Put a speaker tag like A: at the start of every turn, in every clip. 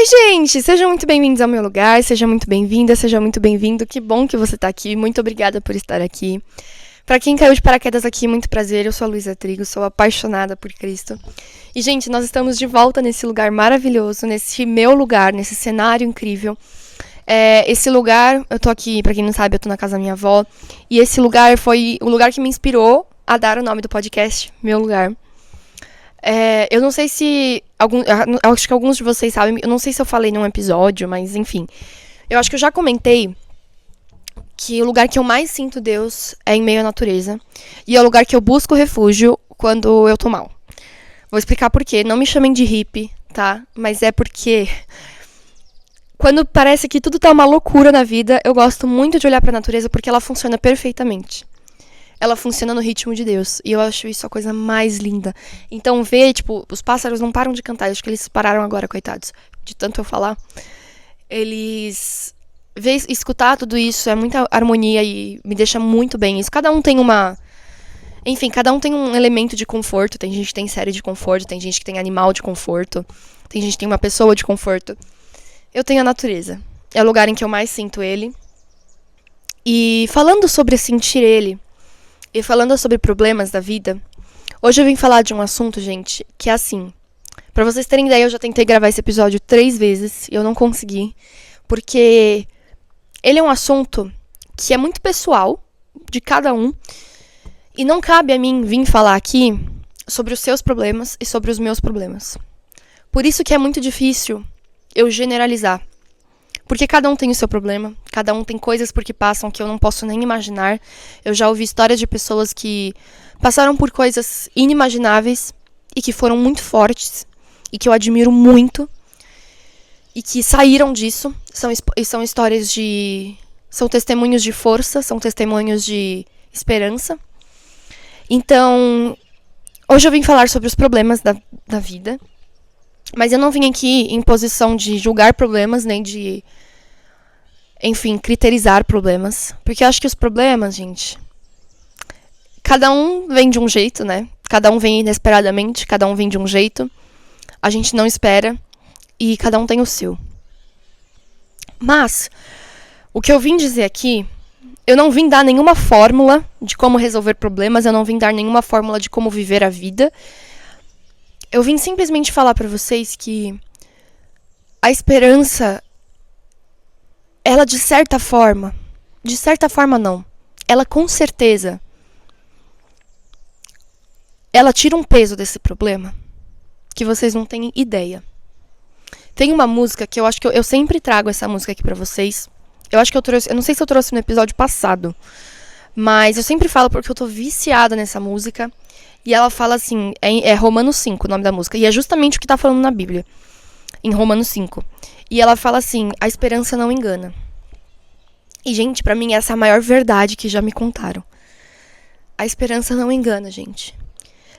A: Oi, gente! Sejam muito bem-vindos ao meu lugar, seja muito bem-vinda, seja muito bem-vindo. Que bom que você tá aqui, muito obrigada por estar aqui. Pra quem caiu de paraquedas aqui, muito prazer, eu sou a Luísa Trigo, sou apaixonada por Cristo. E, gente, nós estamos de volta nesse lugar maravilhoso, nesse meu lugar, nesse cenário incrível. Esse lugar, eu tô aqui, pra quem não sabe, eu tô na casa da minha avó, e esse lugar foi o lugar que me inspirou a dar o nome do podcast, Meu Lugar. Eu não sei se... acho que alguns de vocês sabem, eu não sei se eu falei num episódio, mas enfim. Eu acho que eu já comentei que o lugar que eu mais sinto Deus é em meio à natureza. E é o lugar que eu busco refúgio quando eu tô mal. Vou explicar por quê. Não me chamem de hippie, tá? Mas é porque... quando parece que tudo tá uma loucura na vida, eu gosto muito de olhar pra natureza porque ela funciona perfeitamente. Ela funciona no ritmo de Deus. E eu acho isso a coisa mais linda. Então ver, tipo, os pássaros não param de cantar. Eu acho que eles pararam agora, coitados. De tanto eu falar. Eles... escutar tudo isso é muita harmonia e me deixa muito bem. Isso, cada um tem uma... enfim, cada um tem um elemento de conforto. Tem gente que tem série de conforto, tem gente que tem animal de conforto, tem gente que tem uma pessoa de conforto. Eu tenho a natureza. É o lugar em que eu mais sinto ele. E falando sobre sentir ele, e falando sobre problemas da vida, hoje eu vim falar de um assunto, gente, que é assim. Pra vocês terem ideia, eu já tentei gravar esse episódio 3 vezes e eu não consegui. Porque ele é um assunto que é muito pessoal, de cada um. E não cabe a mim vir falar aqui sobre os seus problemas e sobre os meus problemas. Por isso que é muito difícil eu generalizar. Porque cada um tem o seu problema, cada um tem coisas por que passam que eu não posso nem imaginar. Eu já ouvi histórias de pessoas que passaram por coisas inimagináveis e que foram muito fortes e que eu admiro muito e que saíram disso. São histórias de... são testemunhos de força, são testemunhos de esperança. Então, hoje eu vim falar sobre os problemas da vida. Mas eu não vim aqui em posição de julgar problemas, nem de, enfim, criterizar problemas. Porque eu acho que os problemas, gente, cada um vem de um jeito, né? Cada um vem inesperadamente, cada um vem de um jeito. A gente não espera e cada um tem o seu. Mas, o que eu vim dizer aqui, eu não vim dar nenhuma fórmula de como resolver problemas, eu não vim dar nenhuma fórmula de como viver a vida. Eu vim simplesmente falar pra vocês que a esperança, ela de certa forma não, ela com certeza, ela tira um peso desse problema que vocês não têm ideia. Tem uma música que eu acho que eu sempre trago essa música aqui pra vocês. Eu acho que eu trouxe, eu não sei se eu trouxe no episódio passado, mas eu sempre falo porque eu tô viciada nessa música. E ela fala assim, é Romanos 5 o nome da música. E é justamente o que tá falando na Bíblia. Em Romanos 5. E ela fala assim, a esperança não engana. E, gente, pra mim essa é a maior verdade que já me contaram. A esperança não engana, gente.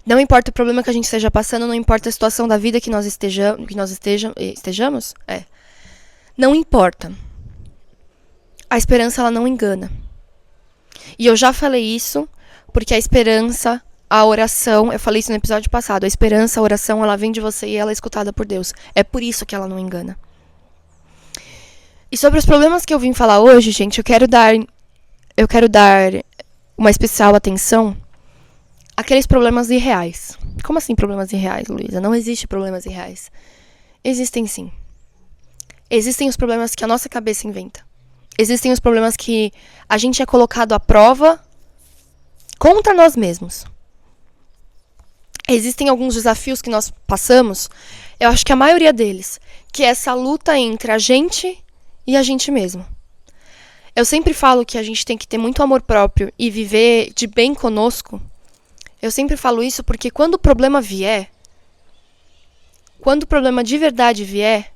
A: Não importa o problema que a gente esteja passando, não importa a situação da vida que nós estejamos. Não importa. A esperança, ela não engana. E eu já falei isso, porque a esperança... a oração, eu falei isso no episódio passado, a esperança, a oração, ela vem de você e ela é escutada por Deus. É por isso que ela não engana. E sobre os problemas que eu vim falar hoje, gente, eu quero dar uma especial atenção àqueles problemas irreais. Como assim problemas irreais, Luísa? Não existe problemas irreais. Existem sim. Existem os problemas que a nossa cabeça inventa. Existem os problemas que a gente é colocado à prova contra nós mesmos. Existem alguns desafios que nós passamos, eu acho que a maioria deles, que é essa luta entre a gente e a gente mesmo. Eu sempre falo que a gente tem que ter muito amor próprio e viver de bem conosco. Eu sempre falo isso porque quando o problema vier, quando o problema de verdade vier,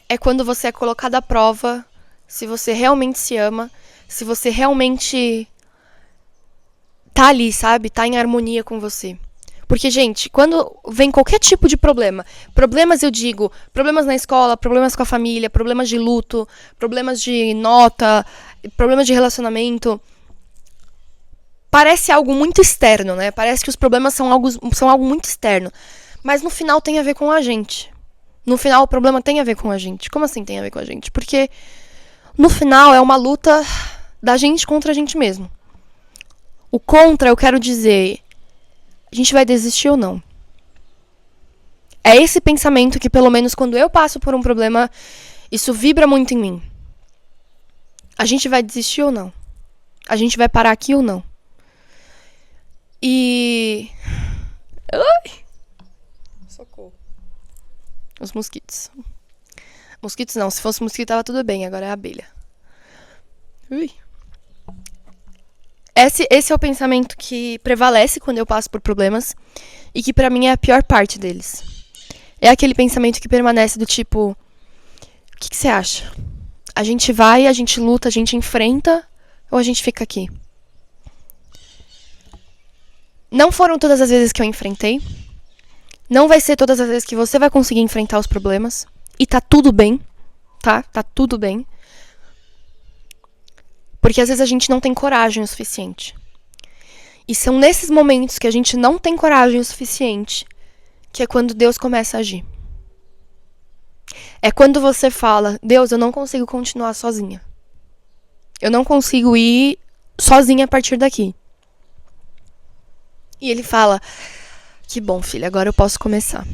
A: é quando você é colocado à prova se você realmente se ama, se você realmente tá ali, sabe? Tá em harmonia com você. Porque, gente, quando vem qualquer tipo de problema, problemas eu digo, problemas na escola, problemas com a família, problemas de luto, problemas de nota, problemas de relacionamento, parece algo muito externo, né? Parece que os problemas são algo muito externo. Mas no final tem a ver com a gente. No final, o problema tem a ver com a gente. Como assim tem a ver com a gente? Porque no final é uma luta da gente contra a gente mesmo. O contra, eu quero dizer, a gente vai desistir ou não? É esse pensamento que, pelo menos quando eu passo por um problema, isso vibra muito em mim. A gente vai desistir ou não? A gente vai parar aqui ou não? E... Ai! Socorro. Os mosquitos. Mosquitos não, se fosse mosquito tava tudo bem, agora é a abelha. Ui. Esse é o pensamento que prevalece quando eu passo por problemas e que pra mim é a pior parte deles. É aquele pensamento que permanece do tipo, o que você acha? A gente vai, a gente luta, a gente enfrenta ou a gente fica aqui? Não foram todas as vezes que eu enfrentei. Não vai ser todas as vezes que você vai conseguir enfrentar os problemas. E tá tudo bem, tá? Tá tudo bem. Porque às vezes a gente não tem coragem o suficiente. E são nesses momentos que a gente não tem coragem o suficiente que é quando Deus começa a agir. É quando você fala, Deus, eu não consigo continuar sozinha. Eu não consigo ir sozinha a partir daqui. E ele fala, que bom, filho, agora eu posso começar.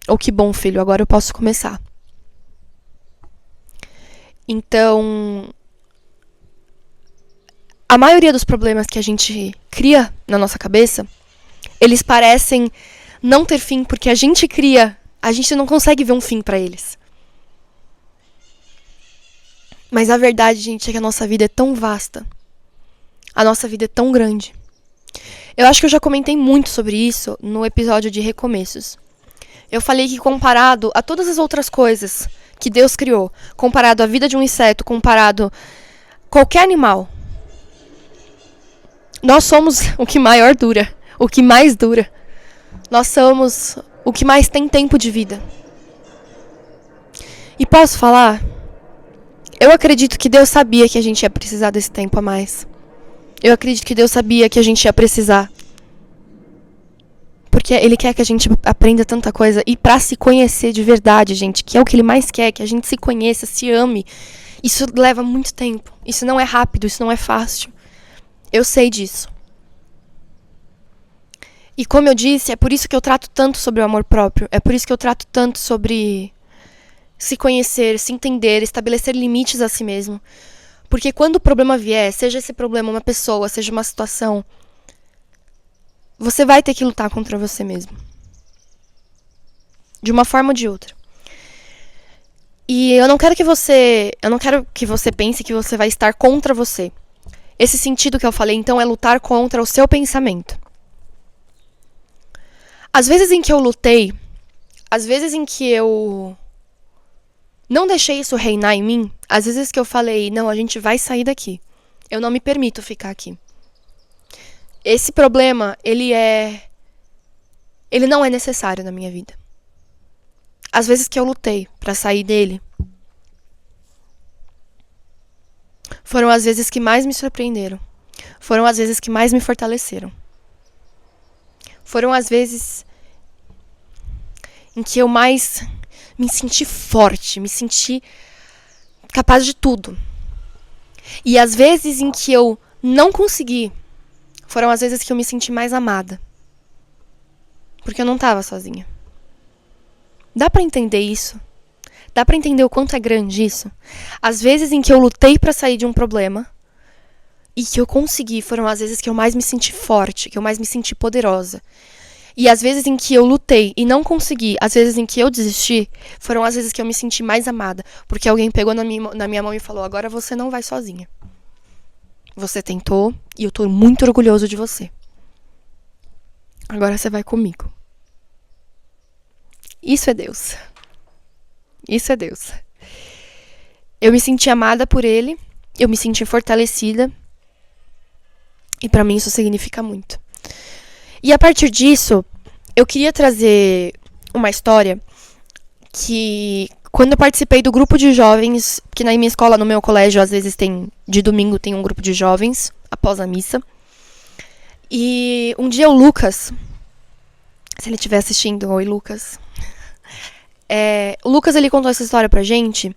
A: Ou que bom, filho, agora eu posso começar. Então, a maioria dos problemas que a gente cria na nossa cabeça, eles parecem não ter fim, porque a gente não consegue ver um fim pra eles. Mas a verdade, gente, é que a nossa vida é tão vasta. A nossa vida é tão grande. Eu acho que eu já comentei muito sobre isso no episódio de Recomeços. Eu falei que comparado a todas as outras coisas que Deus criou, comparado à vida de um inseto, comparado a qualquer animal, nós somos o que maior dura, o que mais dura. Nós somos o que mais tem tempo de vida. E posso falar? Eu acredito que Deus sabia que a gente ia precisar desse tempo a mais. Eu acredito que Deus sabia que a gente ia precisar. Porque Ele quer que a gente aprenda tanta coisa. E pra se conhecer de verdade, gente, que é o que Ele mais quer, que a gente se conheça, se ame. Isso leva muito tempo. Isso não é rápido, isso não é fácil. Eu sei disso. E como eu disse, é por isso que eu trato tanto sobre o amor próprio. É por isso que eu trato tanto sobre se conhecer, se entender, estabelecer limites a si mesmo. Porque quando o problema vier, seja esse problema uma pessoa, seja uma situação, você vai ter que lutar contra você mesmo. De uma forma ou de outra. E eu não quero que você pense que você vai estar contra você. Esse sentido que eu falei, então, é lutar contra o seu pensamento. Às vezes em que eu lutei, às vezes em que eu não deixei isso reinar em mim, às vezes que eu falei, não, a gente vai sair daqui. Eu não me permito ficar aqui. Esse problema, ele não é necessário na minha vida. Às vezes que eu lutei pra sair dele, foram as vezes que mais me surpreenderam. Foram as vezes que mais me fortaleceram. Foram as vezes em que eu mais me senti forte, me senti capaz de tudo. E as vezes em que eu não consegui, foram as vezes que eu me senti mais amada. Porque eu não estava sozinha. Dá pra entender isso? Dá pra entender o quanto é grande isso? As vezes em que eu lutei pra sair de um problema e que eu consegui, foram as vezes que eu mais me senti forte, que eu mais me senti poderosa. E as vezes em que eu lutei e não consegui, as vezes em que eu desisti, foram as vezes que eu me senti mais amada. Porque alguém pegou na minha mão e falou, agora você não vai sozinha. Você tentou e eu tô muito orgulhoso de você. Agora você vai comigo. Isso é Deus. Isso é Deus. Eu me senti amada por Ele, eu me senti fortalecida. E pra mim isso significa muito. E a partir disso, eu queria trazer uma história que, quando eu participei do grupo de jovens, que na minha escola, no meu colégio, às vezes de domingo tem um grupo de jovens, após a missa. E um dia o Lucas, se ele estiver assistindo, oi Lucas, O Lucas, ele contou essa história pra gente,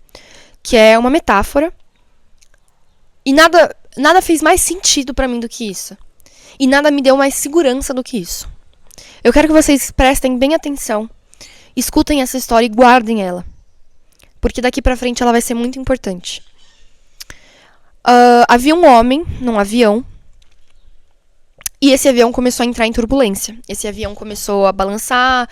A: que é uma metáfora, e nada fez mais sentido pra mim do que isso. E nada me deu mais segurança do que isso. Eu quero que vocês prestem bem atenção, escutem essa história e guardem ela. Porque daqui pra frente ela vai ser muito importante. Havia um homem num avião, e esse avião começou a entrar em turbulência. Esse avião começou a balançar,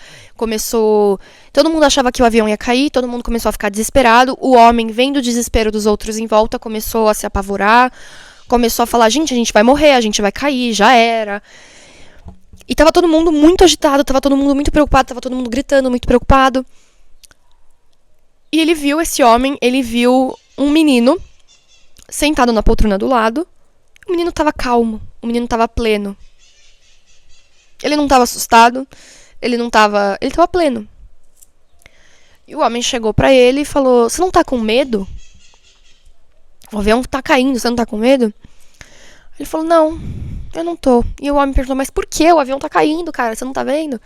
A: todo mundo achava que o avião ia cair, todo mundo começou a ficar desesperado. O homem, vendo o desespero dos outros em volta, começou a se apavorar, começou a falar, gente, a gente vai morrer, a gente vai cair, já era. E tava todo mundo muito agitado, tava todo mundo muito preocupado, tava todo mundo gritando, muito preocupado. E ele viu um menino sentado na poltrona do lado. O menino tava calmo, o menino tava pleno. Ele não tava assustado, ele tava pleno. E o homem chegou pra ele e falou, você não tá com medo? O avião tá caindo, você não tá com medo? Ele falou, não, eu não tô. E o homem perguntou, mas por que o avião tá caindo, cara? Você não tá vendo?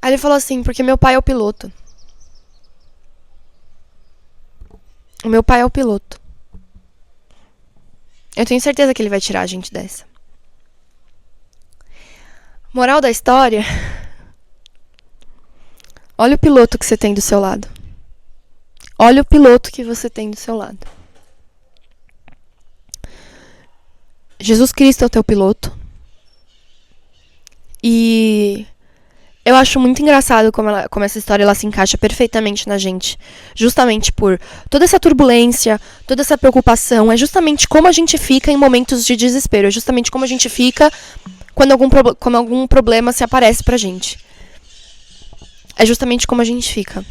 A: Aí ele falou assim, porque meu pai é o piloto. O meu pai é o piloto. Eu tenho certeza que ele vai tirar a gente dessa. Moral da história. Olha o piloto que você tem do seu lado. Olha o piloto que você tem do seu lado. Jesus Cristo é o teu piloto. E eu acho muito engraçado como essa história ela se encaixa perfeitamente na gente. Justamente por toda essa turbulência, toda essa preocupação. É justamente como a gente fica em momentos de desespero. É justamente como a gente fica quando algum problema se aparece pra gente. É justamente como a gente fica.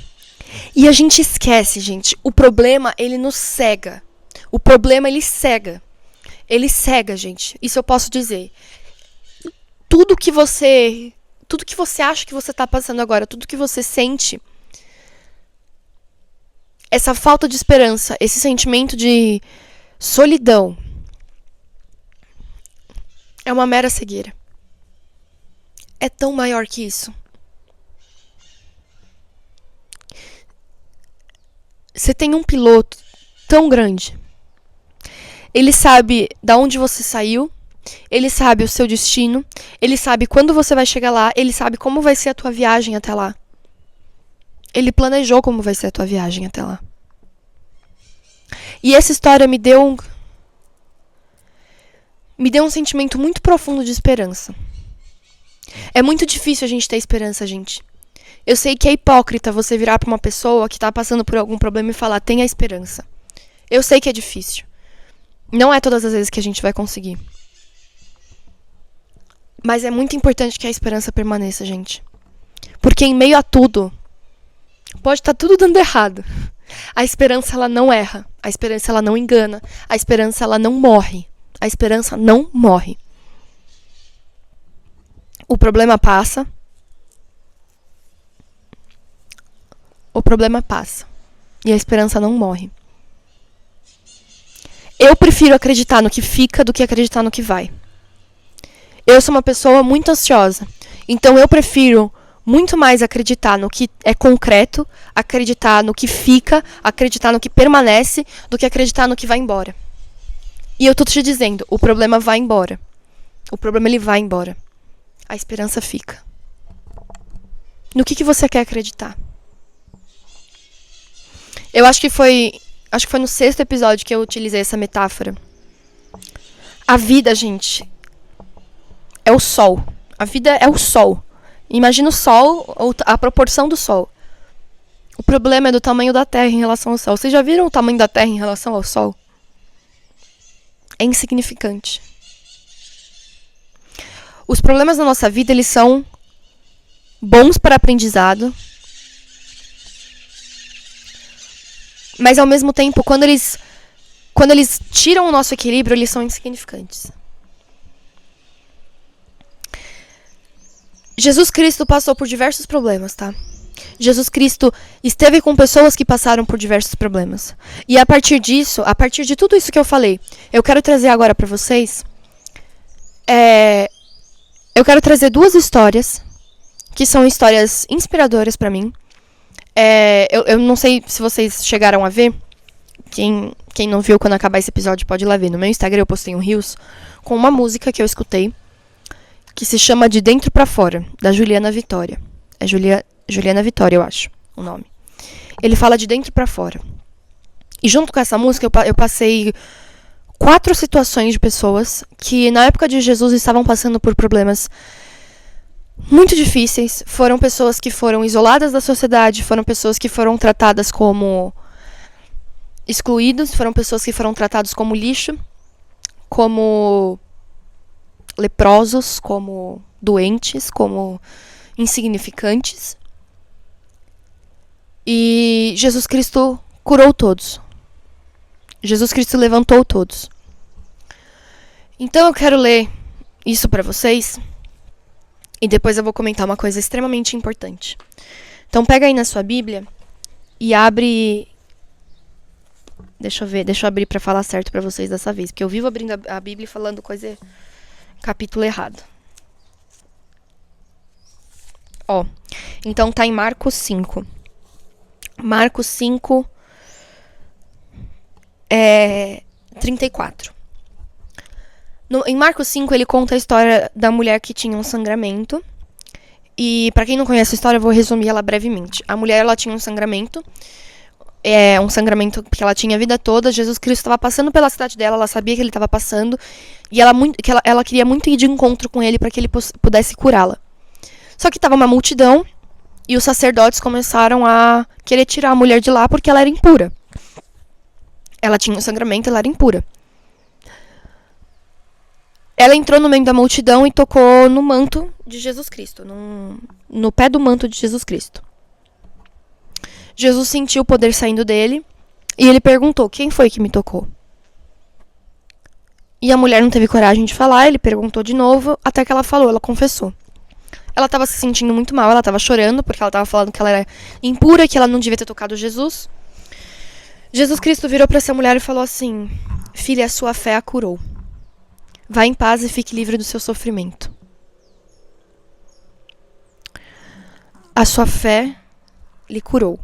A: E a gente esquece, gente. O problema, ele nos cega. O problema, ele cega. Ele cega, gente. Isso eu posso dizer. Tudo que você acha que você tá passando agora, tudo que você sente, essa falta de esperança, esse sentimento de solidão, é uma mera cegueira. É tão maior que isso. Você tem um piloto tão grande. Ele sabe da onde você saiu. Ele sabe o seu destino. Ele sabe quando você vai chegar lá. Ele sabe como vai ser a tua viagem até lá. Ele planejou como vai ser a tua viagem até lá. E essa história me deu um sentimento muito profundo de esperança. É muito difícil a gente ter esperança, gente. Eu sei que é hipócrita você virar pra uma pessoa que tá passando por algum problema e falar, tenha esperança. Eu sei que é difícil. Não é todas as vezes que a gente vai conseguir. Mas é muito importante que a esperança permaneça, gente. Porque em meio a tudo, pode estar tudo dando errado. A esperança, ela não erra. A esperança, ela não engana. A esperança, ela não morre. A esperança não morre. O problema passa. O problema passa. E a esperança não morre. Eu prefiro acreditar no que fica do que acreditar no que vai. Eu sou uma pessoa muito ansiosa. Então eu prefiro muito mais acreditar no que é concreto, acreditar no que fica, acreditar no que permanece, do que acreditar no que vai embora. E eu tô te dizendo, o problema vai embora. O problema, ele vai embora. A esperança fica. No que você quer acreditar? Eu acho que foi no 6º episódio que eu utilizei essa metáfora. A vida, gente, é o sol. A vida é o sol. Imagina o sol, a proporção do sol. O problema é do tamanho da Terra em relação ao sol. Vocês já viram o tamanho da Terra em relação ao sol? É insignificante. Os problemas da nossa vida, eles são bons para aprendizado. Mas ao mesmo tempo, quando eles tiram o nosso equilíbrio, eles são insignificantes. Jesus Cristo passou por diversos problemas, tá? Jesus Cristo esteve com pessoas que passaram por diversos problemas. E a partir disso, a partir de tudo isso que eu falei, eu quero trazer agora pra vocês. Eu quero trazer 2 histórias que são histórias inspiradoras pra mim. Eu não sei se vocês chegaram a ver. Quem não viu, quando acabar esse episódio pode ir lá ver. No meu Instagram eu postei um Reels com uma música que eu escutei, que se chama De Dentro Pra Fora, da Juliana Vitória. É Juliana Vitória, eu acho, o nome. Ele fala de dentro pra fora. E junto com essa música eu passei 4 situações de pessoas que na época de Jesus estavam passando por problemas muito difíceis. Foram pessoas que foram isoladas da sociedade, foram pessoas que foram tratadas como excluídos, foram pessoas que foram tratadas como lixo, como leprosos, como doentes, como insignificantes. E Jesus Cristo curou todos. Jesus Cristo levantou todos. Então eu quero ler isso para vocês e depois eu vou comentar uma coisa extremamente importante. Então pega aí na sua Bíblia e abre. Deixa eu abrir para falar certo para vocês dessa vez, porque eu vivo abrindo a Bíblia e falando capítulo errado. Então tá em Marcos 5. Marcos 5, 34. Em Marcos 5 ele conta a história da mulher que tinha um sangramento. E pra quem não conhece a história, eu vou resumir ela brevemente. A mulher, ela tinha um sangramento que ela tinha a vida toda. Jesus Cristo estava passando pela cidade dela, ela sabia que ele estava passando, e ela queria muito ir de encontro com ele para que ele pudesse curá-la. Só que estava uma multidão, e os sacerdotes começaram a querer tirar a mulher de lá porque ela era impura. Ela tinha um sangramento, ela era impura. Ela entrou no meio da multidão e tocou no manto de Jesus Cristo, no pé do manto de Jesus Cristo. Jesus sentiu o poder saindo dele e ele perguntou: quem foi que me tocou? E a mulher não teve coragem de falar, ele perguntou de novo, até que ela falou, ela confessou. Ela estava se sentindo muito mal, ela estava chorando, porque ela estava falando que ela era impura, que ela não devia ter tocado Jesus. Jesus Cristo virou para essa mulher e falou assim: filha, a sua fé a curou. Vá em paz e fique livre do seu sofrimento. A sua fé lhe curou.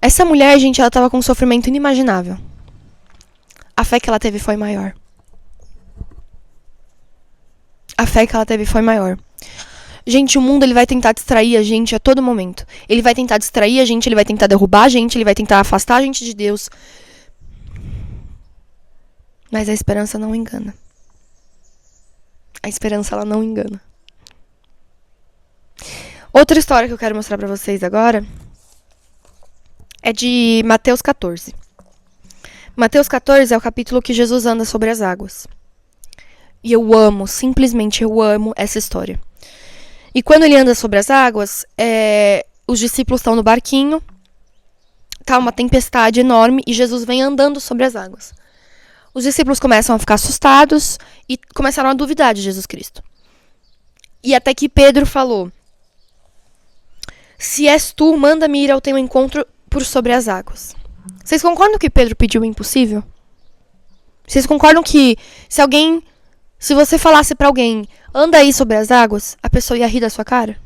A: Essa mulher, gente, ela estava com um sofrimento inimaginável. A fé que ela teve foi maior. A fé que ela teve foi maior. Gente, o mundo ele vai tentar distrair a gente a todo momento. Ele vai tentar distrair a gente, ele vai tentar derrubar a gente, ele vai tentar afastar a gente de Deus. Mas a esperança não engana. A esperança, ela não engana. Outra história que eu quero mostrar pra vocês agora é de Mateus 14. Mateus 14 é o capítulo que Jesus anda sobre as águas. E eu amo, simplesmente eu amo essa história. E quando ele anda sobre as águas, os discípulos estão no barquinho, tá uma tempestade enorme e Jesus vem andando sobre as águas. Os discípulos começam a ficar assustados e começaram a duvidar de Jesus Cristo. E até que Pedro falou: se és tu, manda-me ir ao teu encontro por sobre as águas. Vocês concordam que Pedro pediu o impossível? Vocês concordam que se você falasse pra alguém, anda aí sobre as águas, a pessoa ia rir da sua cara?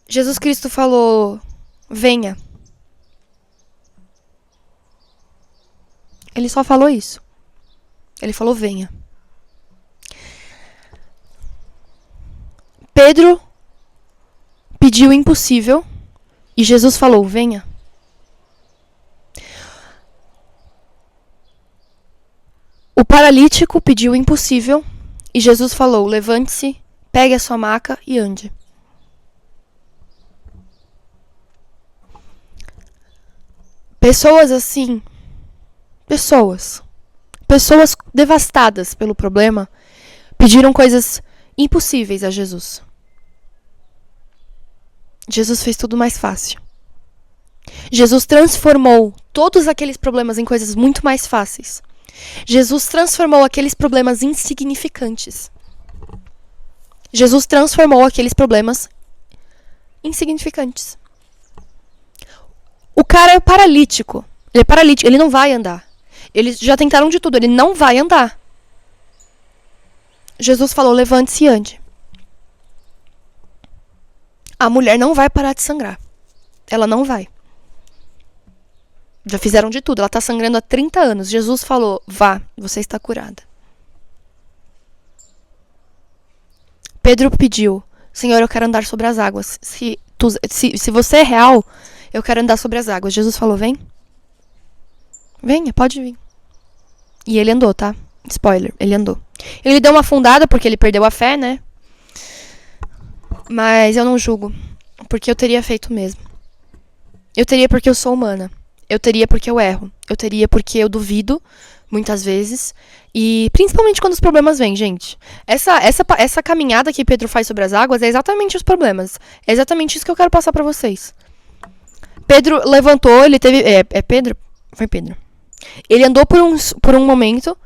A: Jesus Cristo falou: venha. Ele só falou isso. Ele falou: venha. Pedro pediu o impossível e Jesus falou: venha. O paralítico pediu o impossível e Jesus falou: levante-se, pegue a sua maca e ande. Pessoas assim, pessoas devastadas pelo problema, pediram coisas impossíveis a Jesus. Jesus fez tudo mais fácil. Jesus transformou todos aqueles problemas em coisas muito mais fáceis. Jesus transformou aqueles problemas insignificantes. Jesus transformou aqueles problemas insignificantes. O cara é paralítico. Ele é paralítico, ele não vai andar. Eles já tentaram de tudo, ele não vai andar. Jesus falou: levante-se e ande. A mulher não vai parar de sangrar. Ela não vai. Já fizeram de tudo. Ela tá sangrando há 30 anos. Jesus falou, vá, você está curada. Pedro pediu, Senhor, eu quero andar sobre as águas. Se você é real, eu quero andar sobre as águas. Jesus falou, vem. Venha, pode vir. E ele andou, tá? Spoiler, ele andou. Ele deu uma afundada porque ele perdeu a fé, né? Mas eu não julgo. Porque eu teria feito mesmo. Eu teria porque eu sou humana. Eu teria porque eu erro. Eu teria porque eu duvido, muitas vezes. E principalmente quando os problemas vêm, gente. Essa caminhada que Pedro faz sobre as águas é exatamente os problemas. É exatamente isso que eu quero passar pra vocês. Pedro levantou, ele teve... Pedro? Foi Pedro. Ele andou por um momento,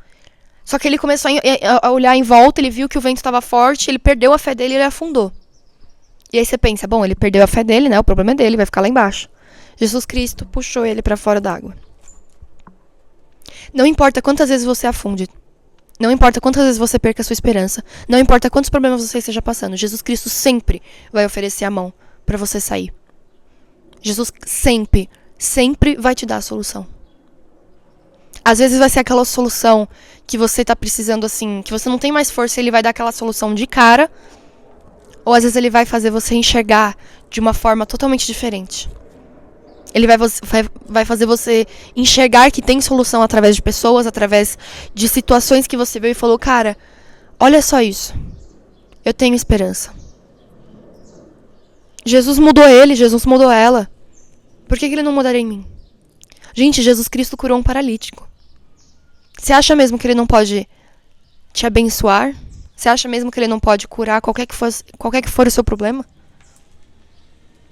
A: só que ele começou a olhar em volta, ele viu que o vento estava forte, ele perdeu a fé dele e ele afundou. E aí você pensa, bom, ele perdeu a fé dele, né? O problema é dele, vai ficar lá embaixo. Jesus Cristo puxou ele para fora d'água. Não importa quantas vezes você afunde, não importa quantas vezes você perca a sua esperança, não importa quantos problemas você esteja passando, Jesus Cristo sempre vai oferecer a mão para você sair. Jesus sempre vai te dar a solução. Às vezes vai ser aquela solução que você tá precisando, assim, que você não tem mais força, ele vai dar aquela solução de cara. Ou às vezes ele vai fazer você enxergar de uma forma totalmente diferente. Ele vai fazer você enxergar que tem solução através de pessoas, através de situações que você viu e falou, cara, olha só isso. Eu tenho esperança. Jesus mudou ele, Jesus mudou ela. Por que ele não mudaria em mim? Gente, Jesus Cristo curou um paralítico. Você acha mesmo que ele não pode te abençoar? Você acha mesmo que ele não pode curar qualquer que for o seu problema?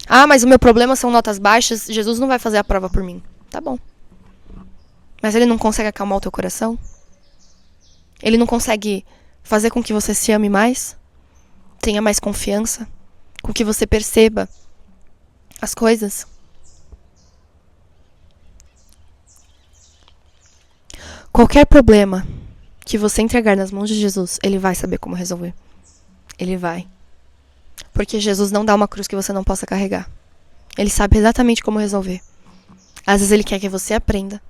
A: Ah, mas o meu problema são notas baixas. Jesus não vai fazer a prova por mim. Tá bom. Mas ele não consegue acalmar o teu coração? Ele não consegue fazer com que você se ame mais? Tenha mais confiança? Com que você perceba as coisas? Qualquer problema que você entregar nas mãos de Jesus, ele vai saber como resolver. Ele vai. Porque Jesus não dá uma cruz que você não possa carregar. Ele sabe exatamente como resolver. Às vezes ele quer que você aprenda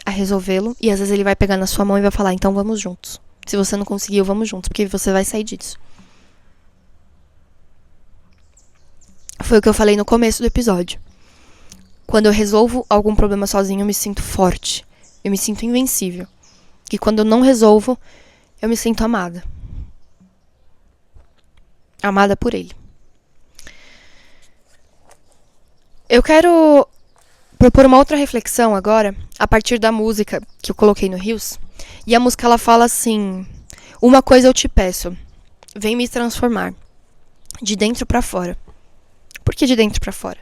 A: a resolvê-lo. E às vezes ele vai pegar na sua mão e vai falar, então vamos juntos. Se você não conseguiu, vamos juntos. Porque você vai sair disso. Foi o que eu falei no começo do episódio. Quando eu resolvo algum problema sozinho, eu me sinto forte. Eu me sinto invencível. E quando eu não resolvo, eu me sinto amada. Amada por ele. Eu quero propor uma outra reflexão agora, a partir da música que eu coloquei no Rios. E a música ela fala assim, uma coisa eu te peço, vem me transformar, de dentro pra fora. Por que de dentro pra fora?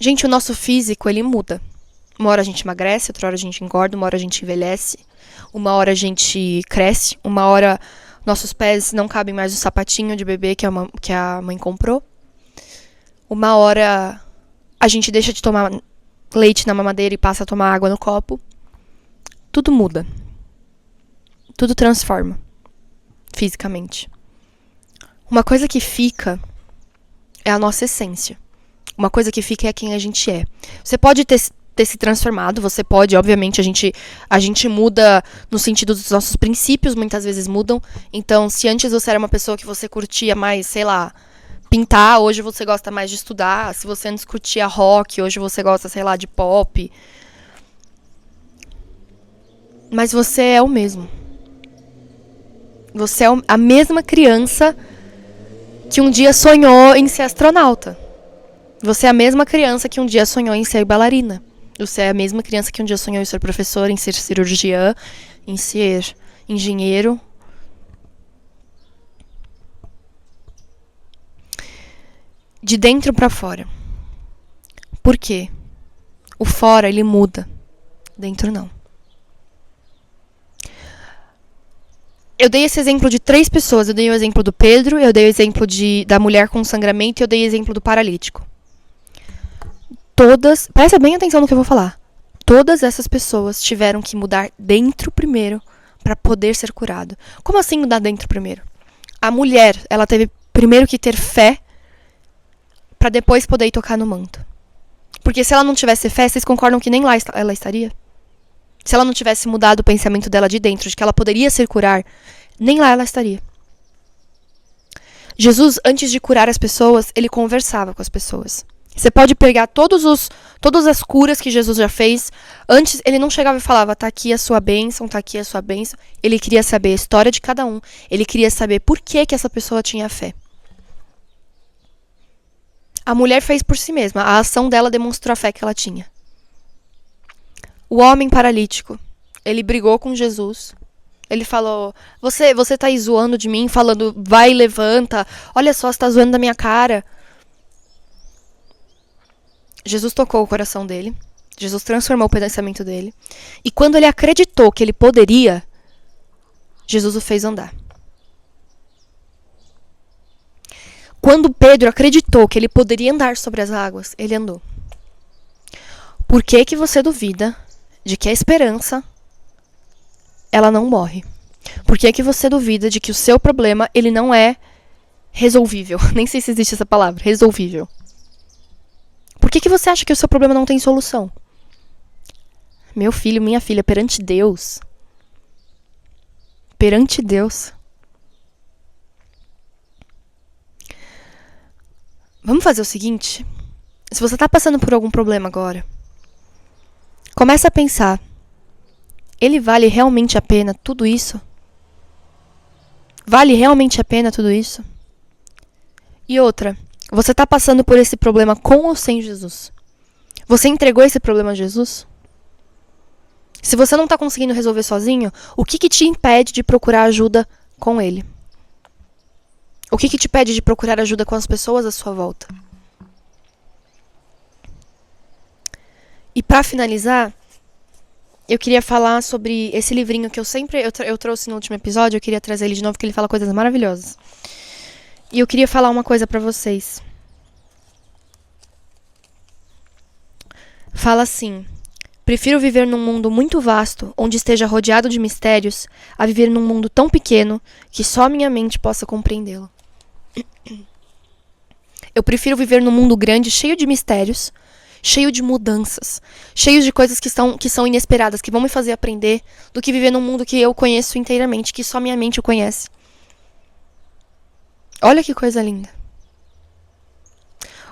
A: Gente, o nosso físico, ele muda. Uma hora a gente emagrece, outra hora a gente engorda, uma hora a gente envelhece, uma hora a gente cresce, uma hora nossos pés não cabem mais no sapatinho de bebê que a mãe comprou. Uma hora a gente deixa de tomar leite na mamadeira e passa a tomar água no copo. Tudo muda. Tudo transforma, fisicamente. Uma coisa que fica é a nossa essência. Uma coisa que fica é quem a gente é. Você pode ter se transformado, você pode, obviamente, a gente muda no sentido dos nossos princípios, muitas vezes mudam. Então, se antes você era uma pessoa que você curtia mais, sei lá, pintar, hoje você gosta mais de estudar. Se você antes curtia rock, hoje você gosta, sei lá, de pop. Mas você é o mesmo. Você é a mesma criança que um dia sonhou em ser astronauta. Você é a mesma criança que um dia sonhou em ser bailarina. Você é a mesma criança que um dia sonhou em ser professor, em ser cirurgiã, em ser engenheiro. De dentro pra fora. Por quê? O fora, ele muda. Dentro, não. Eu dei esse exemplo de 3 pessoas. Eu dei o exemplo do Pedro, eu dei o exemplo da mulher com sangramento e eu dei o exemplo do paralítico. Presta bem atenção no que eu vou falar. Todas essas pessoas tiveram que mudar dentro primeiro para poder ser curado. Como assim mudar dentro primeiro? A mulher, ela teve primeiro que ter fé para depois poder ir tocar no manto. Porque se ela não tivesse fé, vocês concordam que nem lá ela estaria? Se ela não tivesse mudado o pensamento dela de dentro, de que ela poderia se curar, nem lá ela estaria. Jesus, antes de curar as pessoas, ele conversava com as pessoas. Você pode pegar todas as curas que Jesus já fez. Antes, ele não chegava e falava, tá aqui a sua bênção, tá aqui a sua bênção. Ele queria saber a história de cada um. Ele queria saber por que essa pessoa tinha fé. A mulher fez por si mesma. A ação dela demonstrou a fé que ela tinha. O homem paralítico, ele brigou com Jesus. Ele falou, você tá aí zoando de mim, falando, vai, levanta. Olha só, você tá zoando da minha cara. Jesus tocou o coração dele. Jesus transformou o pensamento dele. E quando ele acreditou que ele poderia, Jesus o fez andar. Quando Pedro acreditou que ele poderia andar sobre as águas, ele andou. Por que você duvida de que a esperança, ela não morre? Por que você duvida de que o seu problema, ele não é resolvível? Nem sei se existe essa palavra, resolvível. Por que você acha que o seu problema não tem solução? Meu filho, minha filha, perante Deus. Perante Deus. Vamos fazer o seguinte? Se você tá passando por algum problema agora, começa a pensar. Ele vale realmente a pena tudo isso? Vale realmente a pena tudo isso? E outra, você tá passando por esse problema com ou sem Jesus? Você entregou esse problema a Jesus? Se você não tá conseguindo resolver sozinho, o que te impede de procurar ajuda com ele? O que te impede de procurar ajuda com as pessoas à sua volta? E pra finalizar, eu queria falar sobre esse livrinho que eu trouxe no último episódio. Eu queria trazer ele de novo, porque ele fala coisas maravilhosas. E eu queria falar uma coisa pra vocês. Fala assim: prefiro viver num mundo muito vasto, onde esteja rodeado de mistérios, a viver num mundo tão pequeno que só minha mente possa compreendê-lo. Eu prefiro viver num mundo grande, cheio de mistérios, cheio de mudanças, cheio de coisas que são inesperadas, que vão me fazer aprender, do que viver num mundo que eu conheço inteiramente, que só minha mente o conhece. Olha que coisa linda.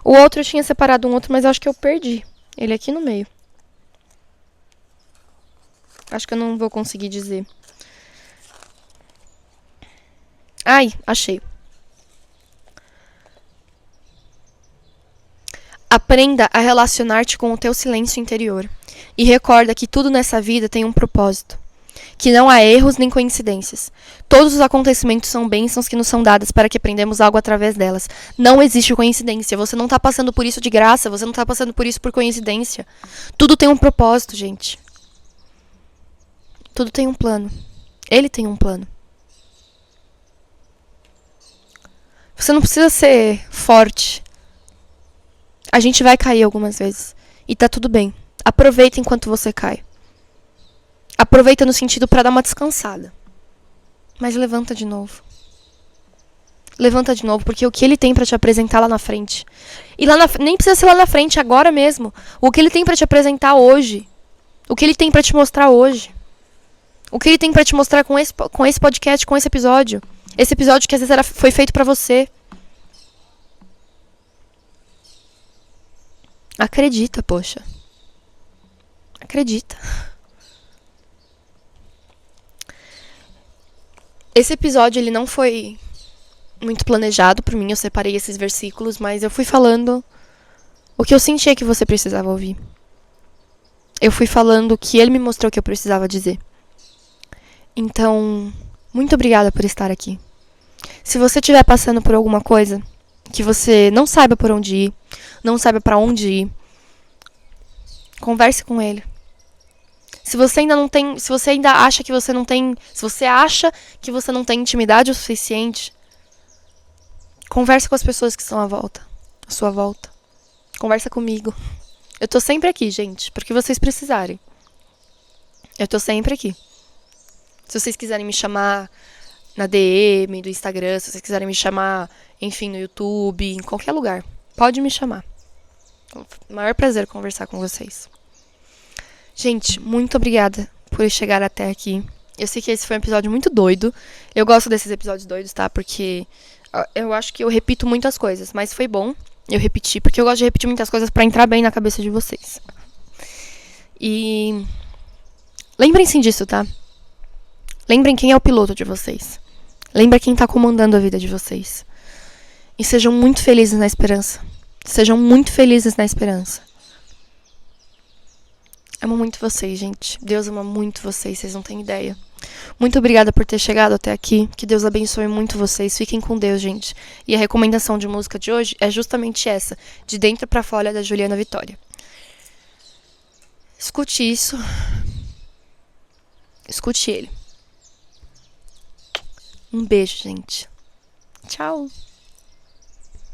A: O outro, eu tinha separado um outro, mas eu acho que eu perdi. Ele aqui no meio. Acho que eu não vou conseguir dizer. Ai, achei. Aprenda a relacionar-te com o teu silêncio interior. E recorda que tudo nessa vida tem um propósito. Que não há erros nem coincidências. Todos os acontecimentos são bênçãos que nos são dadas para que aprendamos algo através delas. Não existe coincidência. Você não está passando por isso de graça. Você não está passando por isso por coincidência. Tudo tem um propósito, gente. Tudo tem um plano. Ele tem um plano. Você não precisa ser forte. A gente vai cair algumas vezes. E tá tudo bem. Aproveita enquanto você cai. Aproveita no sentido para dar uma descansada. Mas levanta de novo. Levanta de novo, porque o que ele tem para te apresentar lá na frente. E nem precisa ser lá na frente, agora mesmo. O que ele tem para te apresentar hoje. O que ele tem para te mostrar hoje. O que ele tem para te mostrar com esse podcast, com esse episódio. Esse episódio que às vezes foi feito para você. Acredita, poxa. Acredita. Esse episódio, ele não foi muito planejado por mim. Eu separei esses versículos, mas eu fui falando o que eu sentia que você precisava ouvir. Eu fui falando o que ele me mostrou que eu precisava dizer. Então, muito obrigada por estar aqui. Se você estiver passando por alguma coisa que você não saiba por onde ir, não saiba para onde ir, converse com ele. Se você ainda acha que você não tem, se você acha que você não tem intimidade o suficiente, converse com as pessoas que estão à sua volta. Conversa comigo. Eu tô sempre aqui, gente, porque vocês precisarem. Eu tô sempre aqui. Se vocês quiserem me chamar na DM do Instagram, se vocês quiserem me chamar enfim, no YouTube, em qualquer lugar. Pode me chamar. É um maior prazer conversar com vocês. Gente, muito obrigada por chegar até aqui. Eu sei que esse foi um episódio muito doido. Eu gosto desses episódios doidos, tá? Porque eu acho que eu repito muitas coisas, mas foi bom eu repetir, porque eu gosto de repetir muitas coisas pra entrar bem na cabeça de vocês. E lembrem-se disso, tá? Lembrem quem é o piloto de vocês. Lembrem quem tá comandando a vida de vocês. E sejam muito felizes na esperança. Sejam muito felizes na esperança. Amo muito vocês, gente. Deus ama muito vocês, vocês não têm ideia. Muito obrigada por ter chegado até aqui. Que Deus abençoe muito vocês. Fiquem com Deus, gente. E a recomendação de música de hoje é justamente essa. De Dentro pra Fora, da Juliana Vitória. Escute isso. Escute ele. Um beijo, gente. Tchau.